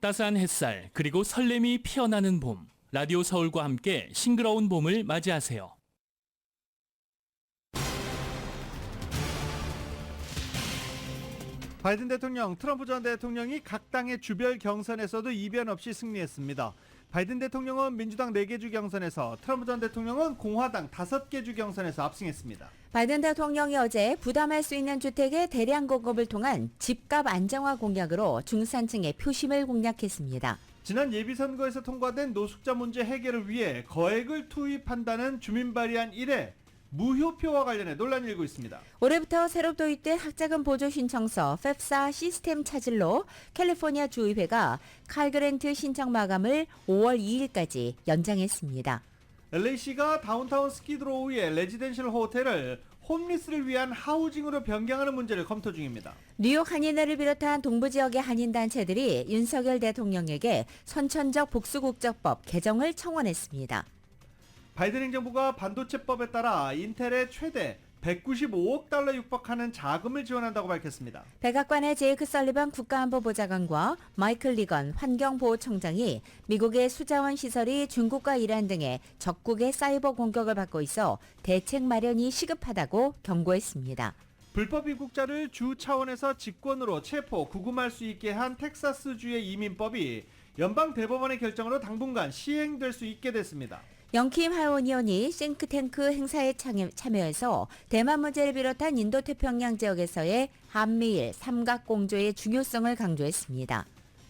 따스한 햇살 그리고 설렘이 피어나는 봄. 라디오 서울과 함께 싱그러운 봄을 맞이하세요. 바이든 대통령, 트럼프 전 대통령이 각 당의 주별 경선에서도 이변 없이 승리했습니다. 바이든 대통령은 민주당 4개 주 경선에서, 트럼프 전 대통령은 공화당 5개 주 경선에서 압승했습니다. 바이든 대통령이 어제 부담할 수 있는 주택의 대량 공급을 통한 집값 안정화 공약으로 중산층의 표심을 공략했습니다. 지난 예비선거에서 통과된 노숙자 문제 해결을 위해 거액을 투입한다는 주민 발의안 1회 무효표와 관련해 논란이 일고 있습니다. 올해부터 새로 도입된 학자금 보조 신청서 펩사 시스템 차질로 캘리포니아 주의회가 칼그랜트 신청 마감을 5월 2일까지 연장했습니다. LA시가 다운타운 스키드로우의 레지덴셜 호텔을 홈리스를 위한 하우징으로 변경하는 문제를 검토 중입니다. 뉴욕 한인회를 비롯한 동부 지역의 한인단체들이 윤석열 대통령에게 선천적 복수국적법 개정을 청원했습니다. 바이든 행정부가 반도체법에 따라 인텔에 최대 195억 달러 육박하는 자금을 지원한다고 밝혔습니다. 백악관의 제이크 설리번 국가안보보좌관과 마이클 리건 환경보호청장이 미국의 수자원 시설이 중국과 이란 등의 적국의 사이버 공격을 받고 있어 대책 마련이 시급하다고 경고했습니다. 불법 입국자를 주 차원에서 직권으로 체포, 구금할 수 있게 한 텍사스주의 이민법이 연방 대법원의 결정으로 당분간 시행될 수 있게 됐습니다. 영킴 하원의원이 싱크탱크 행사에 참여해서 대만 문제를 비롯한 인도태평양 지역에서의 한미일 삼각공조의 중요성을 강조했습니다.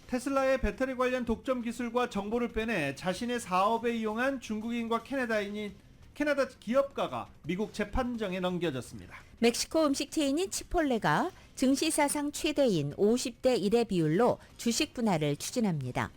테슬라의 배터리 관련 독점 기술과 정보를 빼내 자신의 사업에 이용한 중국인과 캐나다 기업가가 미국 재판정에 넘겨졌습니다. 멕시코 음식 체인인 치폴레가 증시 사상 최대인 50대 1의 비율로 주식 분할을 추진합니다.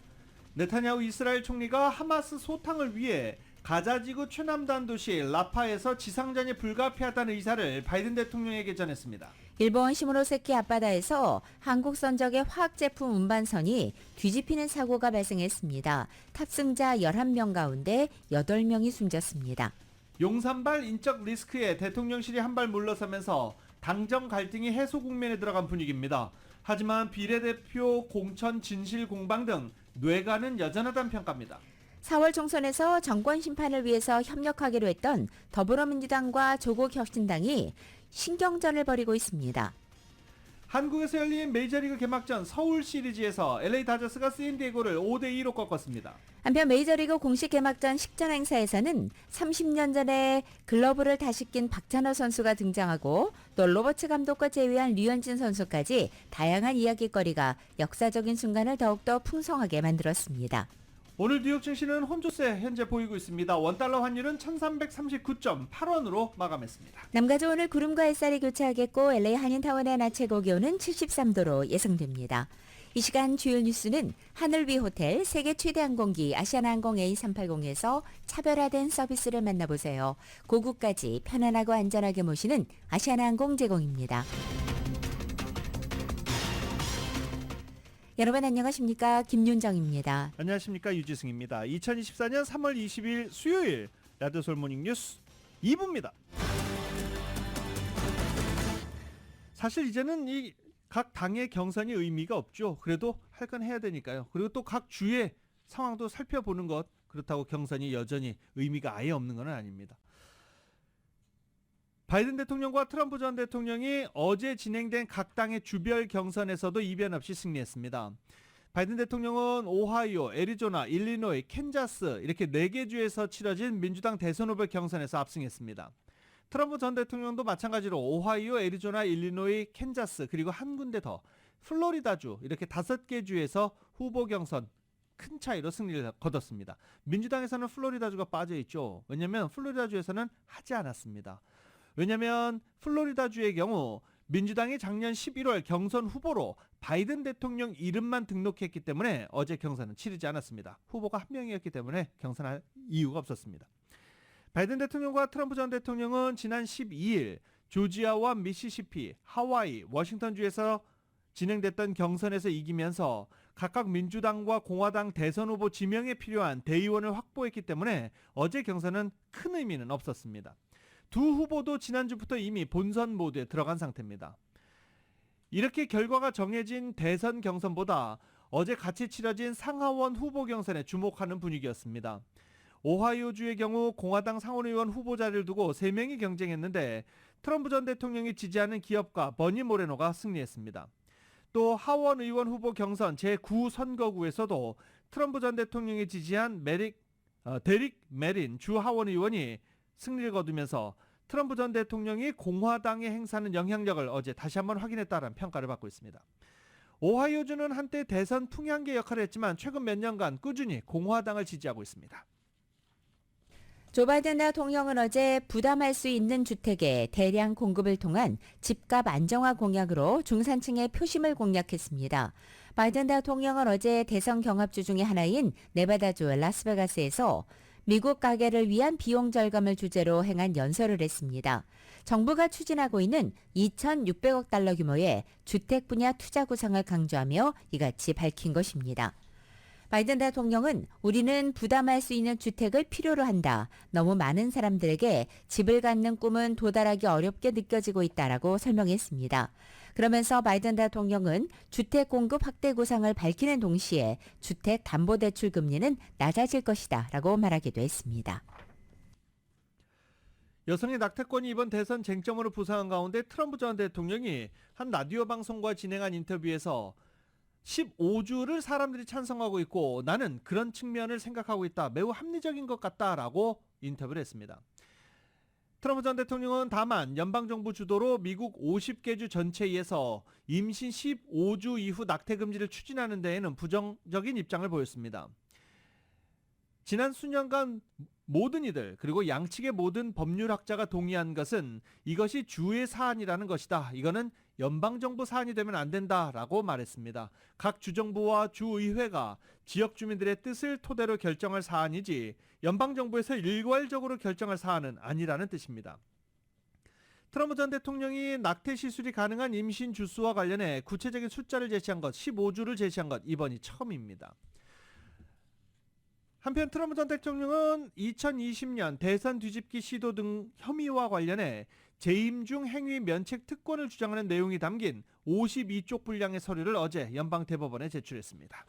네타냐후 이스라엘 총리가 하마스 소탕을 위해 가자지구 최남단 도시 라파에서 지상전이 불가피하다는 의사를 바이든 대통령에게 전했습니다. 일본 시모노세키 앞바다에서 한국 선적의 화학제품 운반선이 뒤집히는 사고가 발생했습니다. 탑승자 11명 가운데 8명이 숨졌습니다. 용산발 인적 리스크에 대통령실이 한 발 물러서면서 당정 갈등이 해소 국면에 들어간 분위기입니다. 하지만 비례대표 공천 진실 공방 등 뇌관은 여전하다는 평가입니다. 4월 총선에서 정권 심판을 위해서 협력하기로 했던 더불어민주당과 조국혁신당이 신경전을 벌이고 있습니다. 한국에서 열린 메이저리그 개막전 서울 시리즈에서 LA 다저스가 샌디에고를 5대2로 꺾었습니다. 한편 메이저리그 공식 개막전 식전 행사에서는 30년 전에 글러브를 다시 낀 박찬호 선수가 등장하고 또 로버츠 감독과 제외한 류현진 선수까지 다양한 이야기거리가 역사적인 순간을 더욱더 풍성하게 만들었습니다. 오늘 뉴욕 증시는 혼조세 현재 보이고 있습니다. 원달러 환율은 1339.8원으로 마감했습니다. 남가주 오늘 구름과 햇살이 교차하겠고 LA 한인타운의 낮 최고 기온은 73도로 예상됩니다. 이 시간 주요 뉴스는 하늘위 호텔, 세계 최대 항공기 아시아나항공 A380에서 차별화된 서비스를 만나보세요. 고국까지 편안하고 안전하게 모시는 아시아나항공 제공입니다. 여러분 안녕하십니까? 김윤정입니다. 안녕하십니까? 유지승입니다. 2024년 3월 20일 수요일 라디오 서울 모닝 뉴스 2부입니다. 사실 이제는 이 각 당의 경선이 의미가 없죠. 그래도 할 건 해야 되니까요. 그리고 또 각 주의 상황도 살펴보는 것, 그렇다고 경선이 여전히 의미가 아예 없는 건 아닙니다. 바이든 대통령과 트럼프 전 대통령이 어제 진행된 각 당의 주별 경선에서도 이변 없이 승리했습니다. 바이든 대통령은 오하이오, 애리조나, 일리노이, 캔자스 이렇게 4개 주에서 치러진 민주당 대선 후보 경선에서 압승했습니다. 트럼프 전 대통령도 마찬가지로 오하이오, 애리조나, 일리노이, 캔자스 그리고 한 군데 더 플로리다주 이렇게 5개 주에서 후보 경선 큰 차이로 승리를 거뒀습니다. 민주당에서는 플로리다주가 빠져있죠. 왜냐하면 플로리다주에서는 하지 않았습니다. 왜냐하면 플로리다주의 경우 민주당이 작년 11월 경선 후보로 바이든 대통령 이름만 등록했기 때문에 어제 경선은 치르지 않았습니다. 후보가 한 명이었기 때문에 경선할 이유가 없었습니다. 바이든 대통령과 트럼프 전 대통령은 지난 12일 조지아와 미시시피, 하와이, 워싱턴주에서 진행됐던 경선에서 이기면서 각각 민주당과 공화당 대선 후보 지명에 필요한 대의원을 확보했기 때문에 어제 경선은 큰 의미는 없었습니다. 두 후보도 지난주부터 이미 본선 모드에 들어간 상태입니다. 이렇게 결과가 정해진 대선 경선보다 어제 같이 치러진 상하원 후보 경선에 주목하는 분위기였습니다. 오하이오주의 경우 공화당 상원의원 후보자를 두고 3명이 경쟁했는데 트럼프 전 대통령이 지지하는 기업가 버니 모레노가 승리했습니다. 또 하원 의원 후보 경선 제9선거구에서도 트럼프 전 대통령이 지지한 데릭 메린 주 하원 의원이 승리를 거두면서 트럼프 전 대통령이 공화당에 행사하는 영향력을 어제 다시 한번 확인했다는 평가를 받고 있습니다. 오하이오주는 한때 대선 풍향계 역할을 했지만 최근 몇 년간 꾸준히 공화당을 지지하고 있습니다. 조 바이든 대통령은 어제 부담할 수 있는 주택의 대량 공급을 통한 집값 안정화 공약으로 중산층의 표심을 공략했습니다. 바이든 대통령은 어제 대선 경합주 중의 하나인 네바다주 라스베가스에서 미국 가게를 위한 비용 절감을 주제로 행한 연설을 했습니다. 정부가 추진하고 있는 2,600억 달러 규모의 주택 분야 투자 구상을 강조하며 이같이 밝힌 것입니다. 바이든 대통령은 우리는 부담할 수 있는 주택을 필요로 한다. 너무 많은 사람들에게 집을 갖는 꿈은 도달하기 어렵게 느껴지고 있다라고 설명했습니다. 그러면서 바이든 대통령은 주택 공급 확대 구상을 밝히는 동시에 주택 담보대출 금리는 낮아질 것이다 라고 말하기도 했습니다. 여성의 낙태권이 이번 대선 쟁점으로 부상한 가운데 트럼프 전 대통령이 한 라디오 방송과 진행한 인터뷰에서 15주를 사람들이 찬성하고 있고 나는 그런 측면을 생각하고 있다. 매우 합리적인 것 같다라고 인터뷰를 했습니다. 트럼프 전 대통령은 다만 연방정부 주도로 미국 50개 주 전체에서 임신 15주 이후 낙태 금지를 추진하는 데에는 부정적인 입장을 보였습니다. 지난 수년간 모든 이들 그리고 양측의 모든 법률학자가 동의한 것은 이것이 주의 사안이라는 것이다. 이거는 연방정부 사안이 되면 안 된다라고 말했습니다. 각 주정부와 주의회가 지역 주민들의 뜻을 토대로 결정할 사안이지 연방정부에서 일괄적으로 결정할 사안은 아니라는 뜻입니다. 트럼프 전 대통령이 낙태 시술이 가능한 임신 주수와 관련해 구체적인 숫자를 제시한 것, 15주를 제시한 것 이번이 처음입니다. 한편 트럼프 전 대통령은 2020년 대선 뒤집기 시도 등 혐의와 관련해 재임 중 행위 면책 특권을 주장하는 내용이 담긴 52쪽 분량의 서류를 어제 연방대법원에 제출했습니다.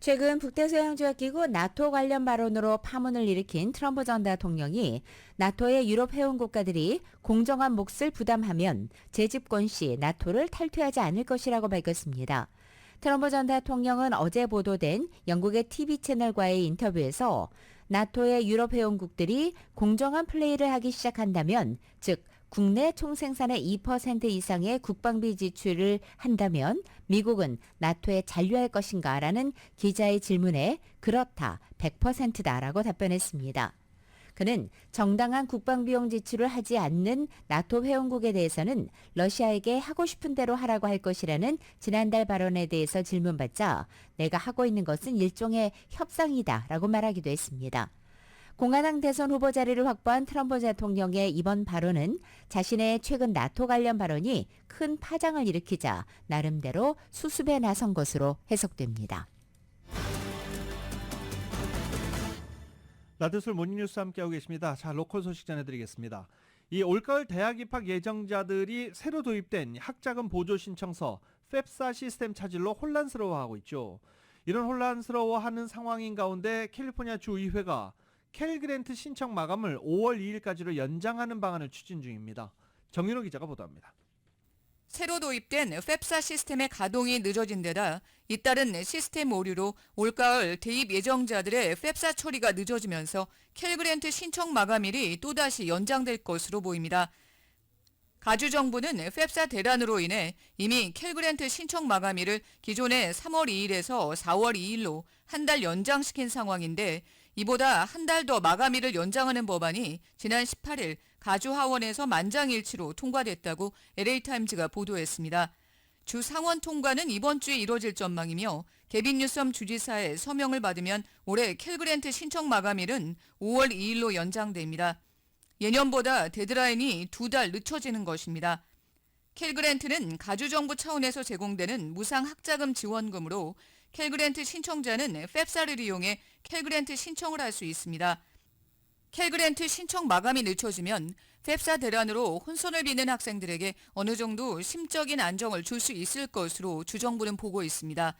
최근 북대서양조약기구 나토 관련 발언으로 파문을 일으킨 트럼프 전 대통령이 나토의 유럽 회원 국가들이 공정한 몫을 부담하면 재집권 시 나토를 탈퇴하지 않을 것이라고 밝혔습니다. 트럼프 전 대통령은 어제 보도된 영국의 TV 채널과의 인터뷰에서 나토의 유럽 회원국들이 공정한 플레이를 하기 시작한다면, 즉 국내 총생산의 2% 이상의 국방비 지출을 한다면 미국은 나토에 잔류할 것인가라는 기자의 질문에 그렇다, 100%다라고 답변했습니다. 그는 정당한 국방비용 지출을 하지 않는 나토 회원국에 대해서는 러시아에게 하고 싶은 대로 하라고 할 것이라는 지난달 발언에 대해서 질문받자 내가 하고 있는 것은 일종의 협상이다라고 말하기도 했습니다. 공화당 대선 후보 자리를 확보한 트럼프 대통령의 이번 발언은 자신의 최근 나토 관련 발언이 큰 파장을 일으키자 나름대로 수습에 나선 것으로 해석됩니다. 라디오솔 모닝뉴스 함께하고 계십니다. 자, 로컬 소식 전해드리겠습니다. 이 올가을 대학 입학 예정자들이 새로 도입된 학자금 보조 신청서 팹사 시스템 차질로 혼란스러워하고 있죠. 이런 혼란스러워하는 상황인 가운데 캘리포니아 주의회가 캘그랜트 신청 마감을 5월 2일까지로 연장하는 방안을 추진 중입니다. 정윤호 기자가 보도합니다. 새로 도입된 팹사 시스템의 가동이 늦어진 데다 잇따른 시스템 오류로 올가을 대입 예정자들의 팹사 처리가 늦어지면서 캘그랜트 신청 마감일이 또다시 연장될 것으로 보입니다. 가주 정부는 팹사 대란으로 인해 이미 캘그랜트 신청 마감일을 기존의 3월 2일에서 4월 2일로 한 달 연장시킨 상황인데, 이보다 한 달 더 마감일을 연장하는 법안이 지난 18일 가주 하원에서 만장일치로 통과됐다고 LA타임즈가 보도했습니다. 주 상원 통과는 이번 주에 이뤄질 전망이며 개빈 뉴섬 주지사의 서명을 받으면 올해 캘그랜트 신청 마감일은 5월 2일로 연장됩니다. 예년보다 데드라인이 2달 늦춰지는 것입니다. 캘그랜트는 가주정부 차원에서 제공되는 무상 학자금 지원금으로 캘그랜트 신청자는 팹사를 이용해 캘그랜트 신청을 할 수 있습니다. 캘그랜트 신청 마감이 늦춰지면 펩사 대란으로 혼선을 빚는 학생들에게 어느 정도 심적인 안정을 줄 수 있을 것으로 주정부는 보고 있습니다.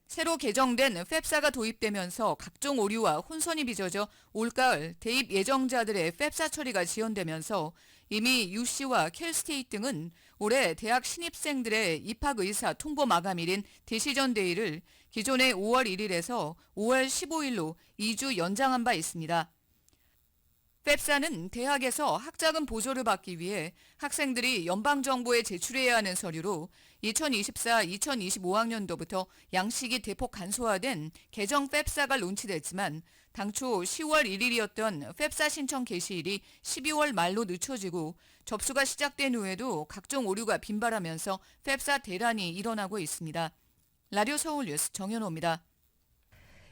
새로 개정된 펩사가 도입되면서 각종 오류와 혼선이 빚어져 올가을 대입 예정자들의 펩사 처리가 지연되면서 이미 UC와 캘스테이트 등은 올해 대학 신입생들의 입학 의사 통보 마감일인 디시전 데이를 기존의 5월 1일에서 5월 15일로 2주 연장한 바 있습니다. 펩사는 대학에서 학자금 보조를 받기 위해 학생들이 연방정부에 제출해야 하는 서류로 2024-2025학년도부터 양식이 대폭 간소화된 개정 펩사가 론치됐지만 당초 10월 1일이었던 펩사 신청 개시일이 12월 말로 늦춰지고 접수가 시작된 후에도 각종 오류가 빈발하면서 펩사 대란이 일어나고 있습니다. 라디오 서울 뉴스 정현호입니다.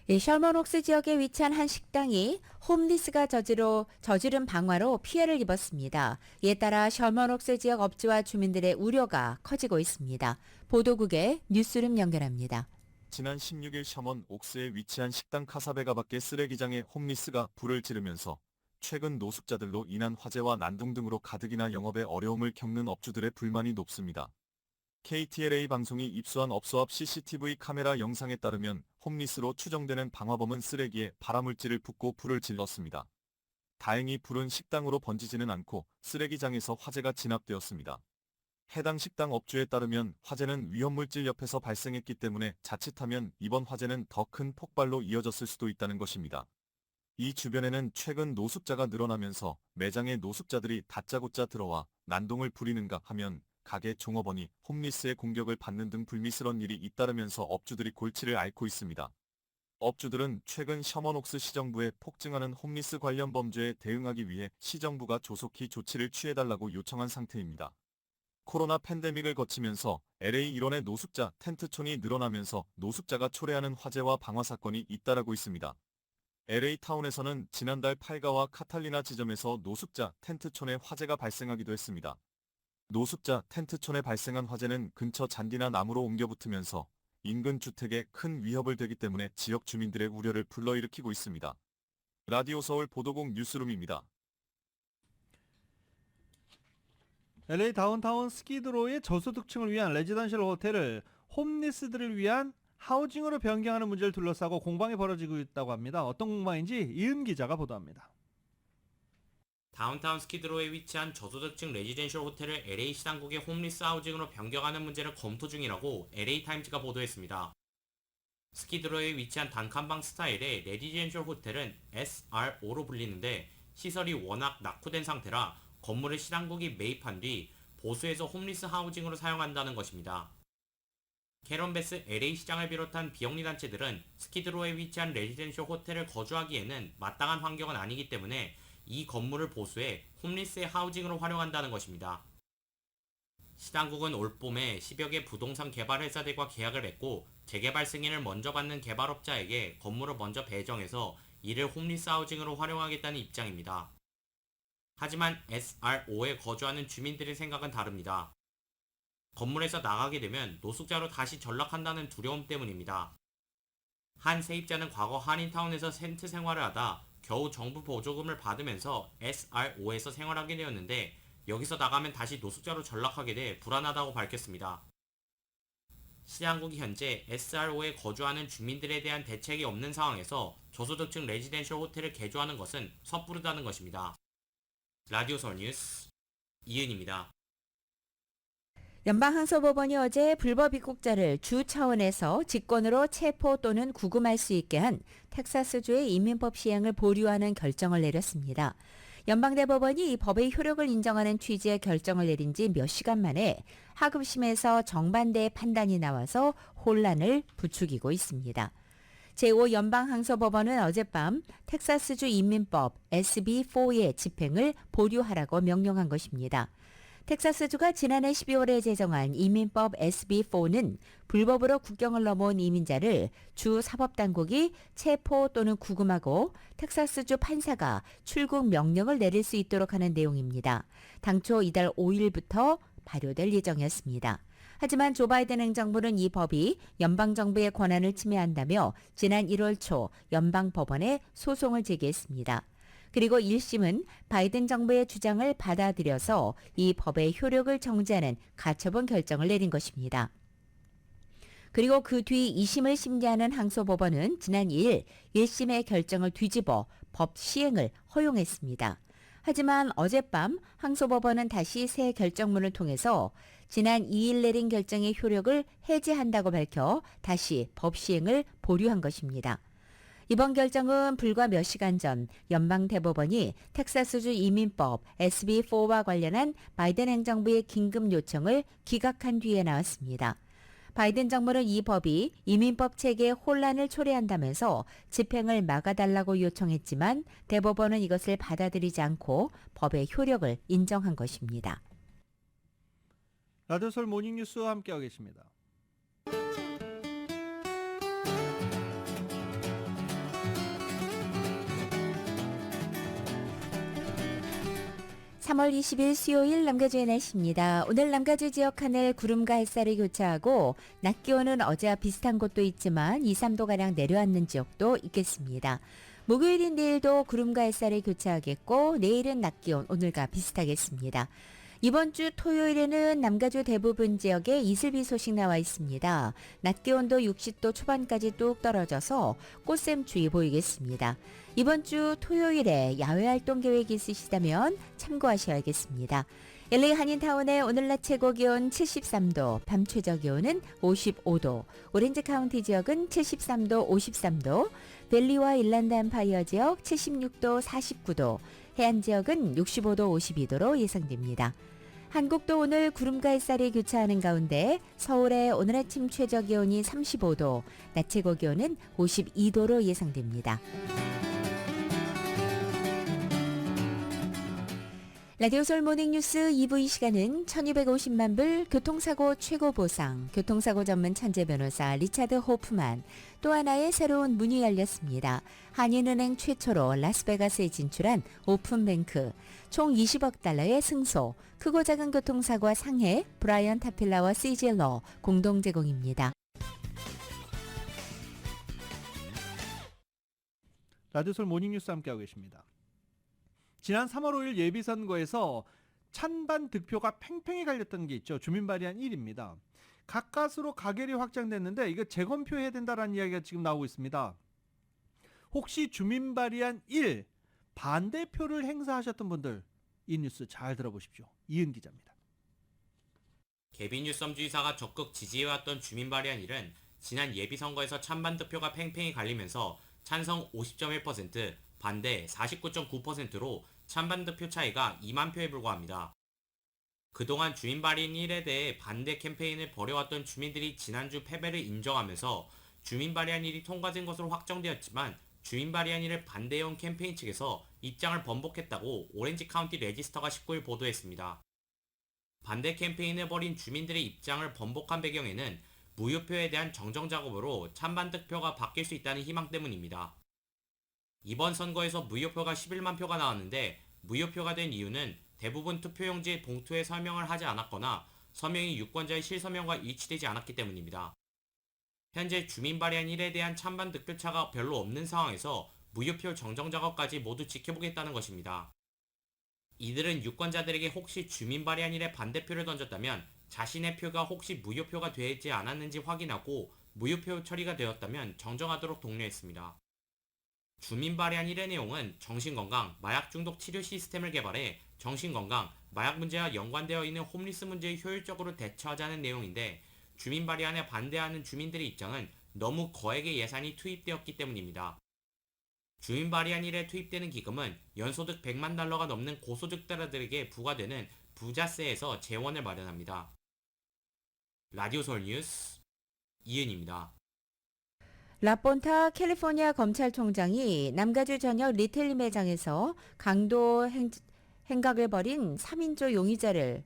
셜먼옥스 지역에 위치한 한 식당이 홈리스가 저지른 방화로 피해를 입었습니다. 이에 따라 셜먼옥스 지역 업주와 주민들의 우려가 커지고 있습니다. 보도국의 뉴스룸 연결합니다. 지난 16일 셔먼 옥스에 위치한 식당 카사베가 밖에 쓰레기장에 홈리스가 불을 지르면서 최근 노숙자들로 인한 화재와 난동 등으로 가뜩이나 영업에 어려움을 겪는 업주들의 불만이 높습니다. KTLA 방송이 입수한 업소 앞 CCTV 카메라 영상에 따르면 홈리스로 추정되는 방화범은 쓰레기에 발화물질을 붓고 불을 질렀습니다. 다행히 불은 식당으로 번지지는 않고 쓰레기장에서 화재가 진압되었습니다. 해당 식당 업주에 따르면 화재는 위험물질 옆에서 발생했기 때문에 자칫하면 이번 화재는 더 큰 폭발로 이어졌을 수도 있다는 것입니다. 이 주변에는 최근 노숙자가 늘어나면서 매장에 노숙자들이 다짜고짜 들어와 난동을 부리는가 하면 가게 종업원이 홈리스의 공격을 받는 등 불미스러운 일이 잇따르면서 업주들이 골치를 앓고 있습니다. 업주들은 최근 셔먼옥스 시정부에 폭증하는 홈리스 관련 범죄에 대응하기 위해 시정부가 조속히 조치를 취해달라고 요청한 상태입니다. 코로나 팬데믹을 거치면서 LA 일원의 노숙자 텐트촌이 늘어나면서 노숙자가 초래하는 화재와 방화 사건이 잇따르고 있습니다. LA 타운에서는 지난달 팔가와 카탈리나 지점에서 노숙자 텐트촌에 화재가 발생하기도 했습니다. 노숙자 텐트촌에 발생한 화재는 근처 잔디나 나무로 옮겨붙으면서 인근 주택에 큰 위협을 되기 때문에 지역 주민들의 우려를 불러일으키고 있습니다. 라디오 서울 보도국 뉴스룸입니다. LA 다운타운 스키드로의 저소득층을 위한 레지던셜 호텔을 홈리스들을 위한 하우징으로 변경하는 문제를 둘러싸고 공방이 벌어지고 있다고 합니다. 어떤 공방인지 이은 기자가 보도합니다. 다운타운 스키드로에 위치한 저소득층 레지덴셜 호텔을 LA 시당국의 홈리스 하우징으로 변경하는 문제를 검토 중이라고 LA타임즈가 보도했습니다. 스키드로에 위치한 단칸방 스타일의 레지덴셜 호텔은 SRO로 불리는데 시설이 워낙 낙후된 상태라 건물을 시당국이 매입한 뒤 보수해서 홈리스 하우징으로 사용한다는 것입니다. 캐런 베스 LA 시장을 비롯한 비영리 단체들은 스키드로에 위치한 레지덴셜 호텔을 거주하기에는 마땅한 환경은 아니기 때문에 이 건물을 보수해 홈리스의 하우징으로 활용한다는 것입니다. 시당국은 올 봄에 10여 개 부동산 개발 회사들과 계약을 맺고 재개발 승인을 먼저 받는 개발업자에게 건물을 먼저 배정해서 이를 홈리스 하우징으로 활용하겠다는 입장입니다. 하지만 SRO에 거주하는 주민들의 생각은 다릅니다. 건물에서 나가게 되면 노숙자로 다시 전락한다는 두려움 때문입니다. 한 세입자는 과거 한인타운에서 텐트 생활을 하다 겨우 정부 보조금을 받으면서 SRO에서 생활하게 되었는데 여기서 나가면 다시 노숙자로 전락하게 돼 불안하다고 밝혔습니다. 시장국이 현재 SRO에 거주하는 주민들에 대한 대책이 없는 상황에서 저소득층 레지덴셜 호텔을 개조하는 것은 섣부르다는 것입니다. 라디오 서울 뉴스 이은입니다. 연방항소법원이 어제 불법 입국자를 주 차원에서 직권으로 체포 또는 구금할 수 있게 한 텍사스주의 이민법 시행을 보류하는 결정을 내렸습니다. 연방대법원이 이 법의 효력을 인정하는 취지의 결정을 내린 지 몇 시간 만에 하급심에서 정반대의 판단이 나와서 혼란을 부추기고 있습니다. 제5연방항소법원은 어젯밤 텍사스주 이민법 SB4의 집행을 보류하라고 명령한 것입니다. 텍사스주가 지난해 12월에 제정한 이민법 SB4는 불법으로 국경을 넘어온 이민자를 주 사법당국이 체포 또는 구금하고 텍사스주 판사가 출국 명령을 내릴 수 있도록 하는 내용입니다. 당초 이달 5일부터 발효될 예정이었습니다. 하지만 조 바이든 행정부는 이 법이 연방정부의 권한을 침해한다며 지난 1월 초 연방법원에 소송을 제기했습니다. 그리고 1심은 바이든 정부의 주장을 받아들여서 이 법의 효력을 정지하는 가처분 결정을 내린 것입니다. 그리고 그 뒤 2심을 심리하는 항소법원은 지난 2일 1심의 결정을 뒤집어 법 시행을 허용했습니다. 하지만 어젯밤 항소법원은 다시 새 결정문을 통해서 지난 2일 내린 결정의 효력을 해제한다고 밝혀 다시 법 시행을 보류한 것입니다. 이번 결정은 불과 몇 시간 전 연방대법원이 텍사스주 이민법 SB4와 관련한 바이든 행정부의 긴급 요청을 기각한 뒤에 나왔습니다. 바이든 정부는 이 법이 이민법 체계에 혼란을 초래한다면서 집행을 막아달라고 요청했지만 대법원은 이것을 받아들이지 않고 법의 효력을 인정한 것입니다. 라디오 서울 모닝뉴스와 함께하고 계십니다. 3월 20일 수요일 남가주의 날씨입니다. 오늘 남가주 지역 하늘 구름과 햇살이 교차하고 낮 기온은 어제와 비슷한 곳도 있지만 2, 3도가량 내려앉는 지역도 있겠습니다. 목요일인 내일도 구름과 햇살이 교차하겠고 내일은 낮 기온 오늘과 비슷하겠습니다. 이번 주 토요일에는 남가주 대부분 지역에 이슬비 소식 나와 있습니다. 낮 기온도 60도 초반까지 뚝 떨어져서 꽃샘추위 보이겠습니다. 이번 주 토요일에 야외 활동 계획이 있으시다면 참고하셔야겠습니다. LA 한인타운의 오늘 낮 최고 기온 73도, 밤 최저 기온은 55도, 오렌지 카운티 지역은 73도, 53도, 벨리와 일란드 엠파이어 지역 76도, 49도, 해안 지역은 65도, 52도로 예상됩니다. 한국도 오늘 구름과 햇살이 교차하는 가운데 서울의 오늘 아침 최저 기온이 35도, 낮 최고 기온은 52도로 예상됩니다. 라디오 서울 모닝뉴스 2부 이 시간은 1250만 불 교통사고 최고 보상, 교통사고 전문 천재 변호사 리차드 호프만, 또 하나의 새로운 문이 열렸습니다. 한인은행 최초로 라스베가스에 진출한 오픈뱅크, 총 20억 달러의 승소, 크고 작은 교통사고와 상해, 브라이언 타필라와 CJ러 공동 제공입니다. 라디오 서울 모닝뉴스 함께하고 계십니다. 지난 3월 5일 예비선거에서 찬반 득표가 팽팽히 갈렸던 게 있죠. 주민 발의안 1입니다. 가까스로 가결이 확정됐는데 이거 재검표해야 된다라는 이야기가 지금 나오고 있습니다. 혹시 주민 발의안 1 반대표를 행사하셨던 분들 이 뉴스 잘 들어보십시오. 이은 기자입니다. 개빈 뉴섬 주지사가 적극 지지해왔던 주민 발의안 1은 지난 예비선거에서 찬반 득표가 팽팽히 갈리면서 찬성 50.1%, 반대 49.9%로 찬반 득표 차이가 2만 표에 불과합니다. 그동안 주민 발의안 1에 대해 반대 캠페인을 벌여왔던 주민들이 지난주 패배를 인정하면서 주민 발의안 1이 통과된 것으로 확정되었지만 주민 발의안 1을 반대해온 캠페인 측에서 입장을 번복했다고 오렌지 카운티 레지스터가 19일 보도했습니다. 반대 캠페인을 벌인 주민들의 입장을 번복한 배경에는 무효표에 대한 정정 작업으로 찬반 득표가 바뀔 수 있다는 희망 때문입니다. 이번 선거에서 무효표가 11만 표가 나왔는데 무효표가 된 이유는 대부분 투표용지 봉투에 서명을 하지 않았거나 서명이 유권자의 실서명과 일치되지 않았기 때문입니다. 현재 주민 발의안 1에 대한 찬반 득표차가 별로 없는 상황에서 무효표 정정 작업까지 모두 지켜보겠다는 것입니다. 이들은 유권자들에게 혹시 주민 발의안 1에 반대표를 던졌다면 자신의 표가 혹시 무효표가 되지 않았는지 확인하고 무효표 처리가 되었다면 정정하도록 독려했습니다. 주민 발의안 1의 내용은 정신건강, 마약 중독 치료 시스템을 개발해 정신건강, 마약 문제와 연관되어 있는 홈리스 문제에 효율적으로 대처하자는 내용인데 주민 발의안에 반대하는 주민들의 입장은 너무 거액의 예산이 투입되었기 때문입니다. 주민 발의안 1에 투입되는 기금은 연소득 100만 달러가 넘는 고소득자들에게 부과되는 부자세에서 재원을 마련합니다. 라디오 서울 뉴스 이은입니다. 라폰타 캘리포니아 검찰총장이 남가주 전역 리테일 매장에서 강도 행각을 벌인 3인조 용의자를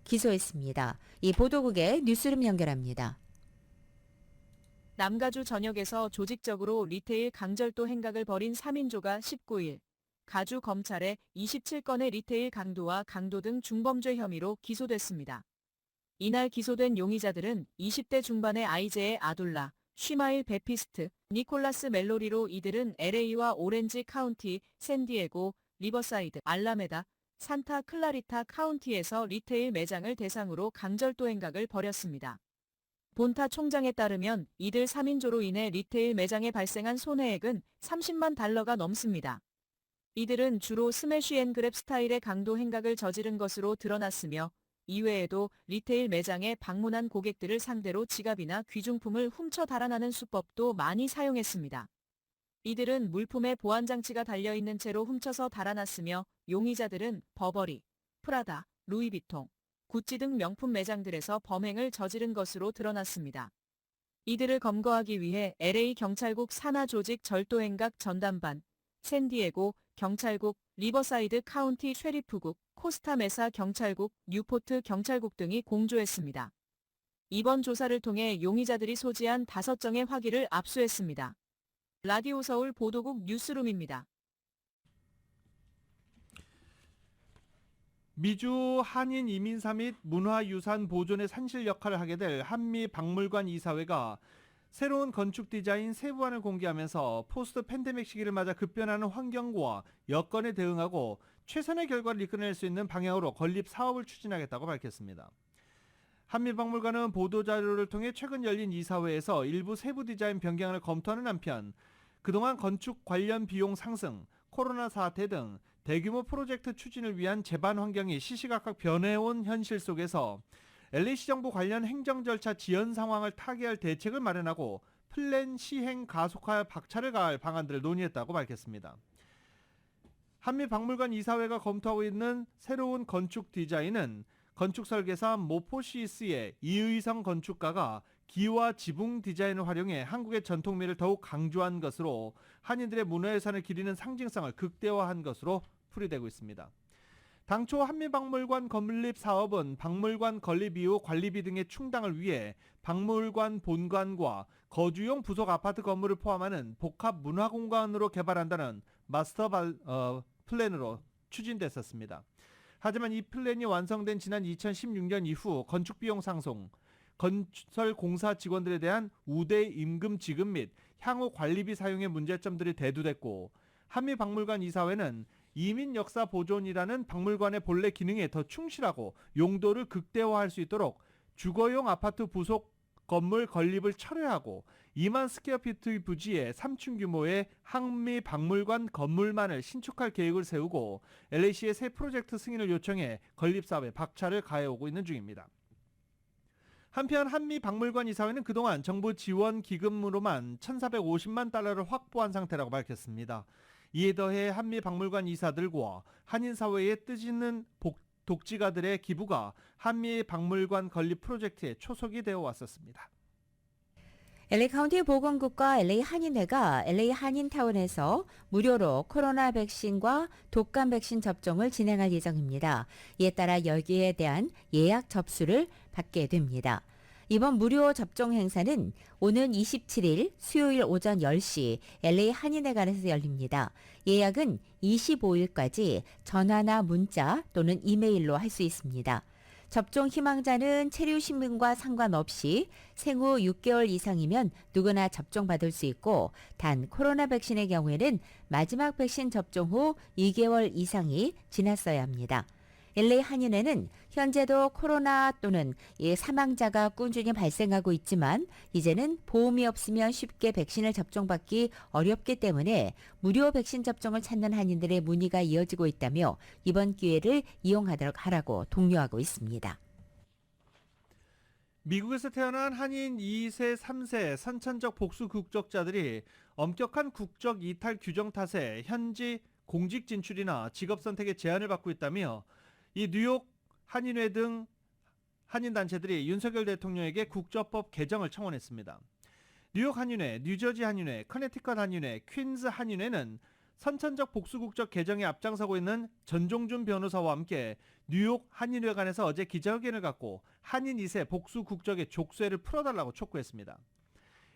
기소했습니다. 이 보도국의 뉴스룸 연결합니다. 남가주 전역에서 조직적으로 리테일 강절도 행각을 벌인 3인조가 19일 가주 검찰에 27건의 리테일 강도와 강도 등 중범죄 혐의로 기소됐습니다. 이날 기소된 용의자들은 20대 중반의 아이제의 아둘라, 쉬마일 베피스트, 니콜라스 멜로리로 이들은 LA와 오렌지 카운티, 샌디에고, 리버사이드, 알라메다, 산타 클라리타 카운티에서 리테일 매장을 대상으로 강절도 행각을 벌였습니다. 본타 총장에 따르면 이들 3인조로 인해 리테일 매장에 발생한 손해액은 30만 달러가 넘습니다. 이들은 주로 스매시 앤 그랩 스타일의 강도 행각을 저지른 것으로 드러났으며 이외에도 리테일 매장에 방문한 고객들을 상대로 지갑이나 귀중품을 훔쳐 달아나는 수법도 많이 사용했습니다. 이들은 물품에 보안장치가 달려있는 채로 훔쳐서 달아났으며 용의자들은 버버리, 프라다, 루이비통, 구찌 등 명품 매장들에서 범행을 저지른 것으로 드러났습니다. 이들을 검거하기 위해 LA 경찰국 산하조직 절도행각 전담반, 샌디에고 경찰국, 리버사이드 카운티 쉐리프국, 코스타메사 경찰국, 뉴포트 경찰국 등이 공조했습니다. 이번 조사를 통해 용의자들이 소지한 5정의 화기를 압수했습니다. 라디오 서울 보도국 뉴스룸입니다. 미주 한인 이민사 및 문화유산 보존의 산실 역할을 하게 될 한미박물관 이사회가 새로운 건축 디자인 세부안을 공개하면서 포스트 팬데믹 시기를 맞아 급변하는 환경과 여건에 대응하고 최선의 결과를 이끌어낼 수 있는 방향으로 건립 사업을 추진하겠다고 밝혔습니다. 한미박물관은 보도자료를 통해 최근 열린 이사회에서 일부 세부 디자인 변경을 검토하는 한편 그동안 건축 관련 비용 상승, 코로나 사태 등 대규모 프로젝트 추진을 위한 제반 환경이 시시각각 변해온 현실 속에서 LA시정부 관련 행정 절차 지연 상황을 타개할 대책을 마련하고 플랜 시행 가속화에 박차를 가할 방안들을 논의했다고 밝혔습니다. 한미박물관 이사회가 검토하고 있는 새로운 건축 디자인은 건축 설계사 모포시스의 이의성 건축가가 기와 지붕 디자인을 활용해 한국의 전통미를 더욱 강조한 것으로 한인들의 문화유산을 기리는 상징성을 극대화한 것으로 풀이되고 있습니다. 당초 한미박물관 건립 사업은 박물관 건립 이후 관리비 등의 충당을 위해 박물관 본관과 거주용 부속 아파트 건물을 포함하는 복합 문화공간으로 개발한다는 마스터 플랜으로 추진됐었습니다. 하지만 이 플랜이 완성된 지난 2016년 이후 건축 비용 상승, 건설 공사 직원들에 대한 우대 임금 지급 및 향후 관리비 사용의 문제점들이 대두됐고 한미박물관 이사회는 이민 역사 보존이라는 박물관의 본래 기능에 더 충실하고 용도를 극대화할 수 있도록 주거용 아파트 부속 건물 건립을 철회하고 2만 스퀘어피트 부지의 3층 규모의 한미박물관 건물만을 신축할 계획을 세우고 LA시의 새 프로젝트 승인을 요청해 건립 사업에 박차를 가해오고 있는 중입니다. 한편 한미박물관 이사회는 그동안 정부 지원 기금으로만 1,450만 달러를 확보한 상태라고 밝혔습니다. 이에 더해 한미박물관 이사들과 한인사회의 뜻있는 독지가들의 기부가 한미박물관 건립 프로젝트에 초석이 되어 왔었습니다. LA 카운티 보건국과 LA 한인회가 LA 한인타운에서 무료로 코로나 백신과 독감 백신 접종을 진행할 예정입니다. 이에 따라 여기에 대한 예약 접수를 받게 됩니다. 이번 무료 접종 행사는 오는 27일 수요일 오전 10시 LA 한인회관에서 열립니다. 예약은 25일까지 전화나 문자 또는 이메일로 할 수 있습니다. 접종 희망자는 체류 신분과 상관없이 생후 6개월 이상이면 누구나 접종받을 수 있고 단 코로나 백신의 경우에는 마지막 백신 접종 후 2개월 이상이 지났어야 합니다. LA 한인회는 현재도 코로나 또는 사망자가 꾸준히 발생하고 있지만 이제는 보험이 없으면 쉽게 백신을 접종받기 어렵기 때문에 무료 백신 접종을 찾는 한인들의 문의가 이어지고 있다며 이번 기회를 이용하도록 하라고 독려하고 있습니다. 미국에서 태어난 한인 2세, 3세 선천적 복수 국적자들이 엄격한 국적 이탈 규정 탓에 현지 공직 진출이나 직업 선택에 제한을 받고 있다며 이 뉴욕 한인회 등 한인단체들이 윤석열 대통령에게 국적법 개정을 청원했습니다. 뉴욕 한인회, 뉴저지 한인회, 커네티컷 한인회, 퀸즈 한인회는 선천적 복수국적 개정에 앞장서고 있는 전종준 변호사와 함께 뉴욕 한인회관에서 어제 기자회견을 갖고 한인 2세 복수국적의 족쇄를 풀어달라고 촉구했습니다.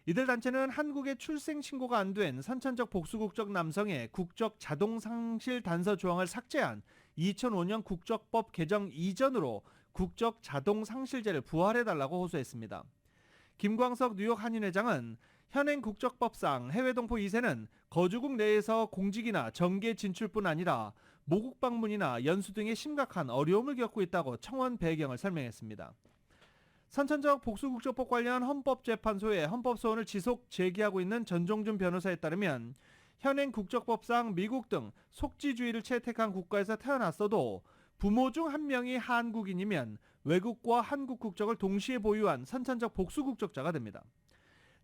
이들 단체는 한국에 출생 신고가 안 된 선천적 복수국적 남성의 국적 자동상실 단서 조항을 삭제한 2005년 국적법 개정 이전으로 국적 자동상실제를 부활해달라고 호소했습니다. 김광석 뉴욕 한인회장은 현행 국적법상 해외 동포 2세는 거주국 내에서 공직이나 정계 진출뿐 아니라 모국 방문이나 연수 등의 심각한 어려움을 겪고 있다고 청원 배경을 설명했습니다. 선천적 복수국적법 관련 헌법재판소에 헌법소원을 지속 제기하고 있는 전종준 변호사에 따르면 현행 국적법상 미국 등 속지주의를 채택한 국가에서 태어났어도 부모 중 한 명이 한국인이면 외국과 한국 국적을 동시에 보유한 선천적 복수국적자가 됩니다.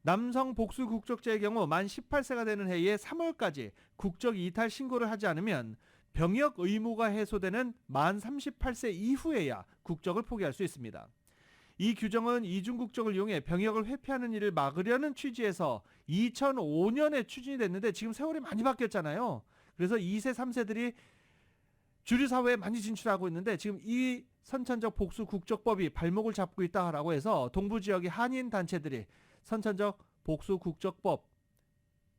남성 복수국적자의 경우 만 18세가 되는 해에 3월까지 국적 이탈 신고를 하지 않으면 병역 의무가 해소되는 만 38세 이후에야 국적을 포기할 수 있습니다. 이 규정은 이중국적을 이용해 병역을 회피하는 일을 막으려는 취지에서 2005년에 추진이 됐는데 지금 세월이 많이 바뀌었잖아요. 그래서 2세, 3세들이 주류사회에 많이 진출하고 있는데 지금 이 선천적 복수국적법이 발목을 잡고 있다라고 해서 동부지역의 한인단체들이 선천적 복수국적법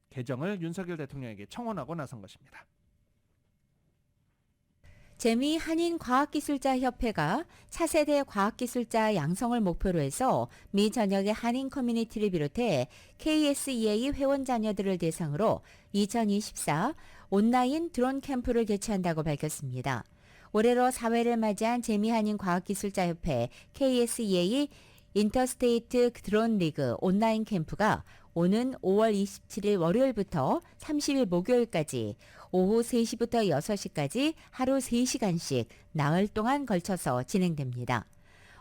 개정을 윤석열 대통령에게 청원하고 나선 것입니다. 재미 한인과학기술자협회가 차세대 과학기술자 양성을 목표로 해서 미 전역의 한인 커뮤니티를 비롯해 KSEA 회원 자녀들을 대상으로 2024 온라인 드론 캠프를 개최한다고 밝혔습니다. 올해로 4회를 맞이한 재미 한인과학기술자협회 KSEA 인터스테이트 드론 리그 온라인 캠프가 오는 5월 27일 월요일부터 30일 목요일까지 오후 3시부터 6시까지 하루 3시간씩 나흘 동안 걸쳐서 진행됩니다.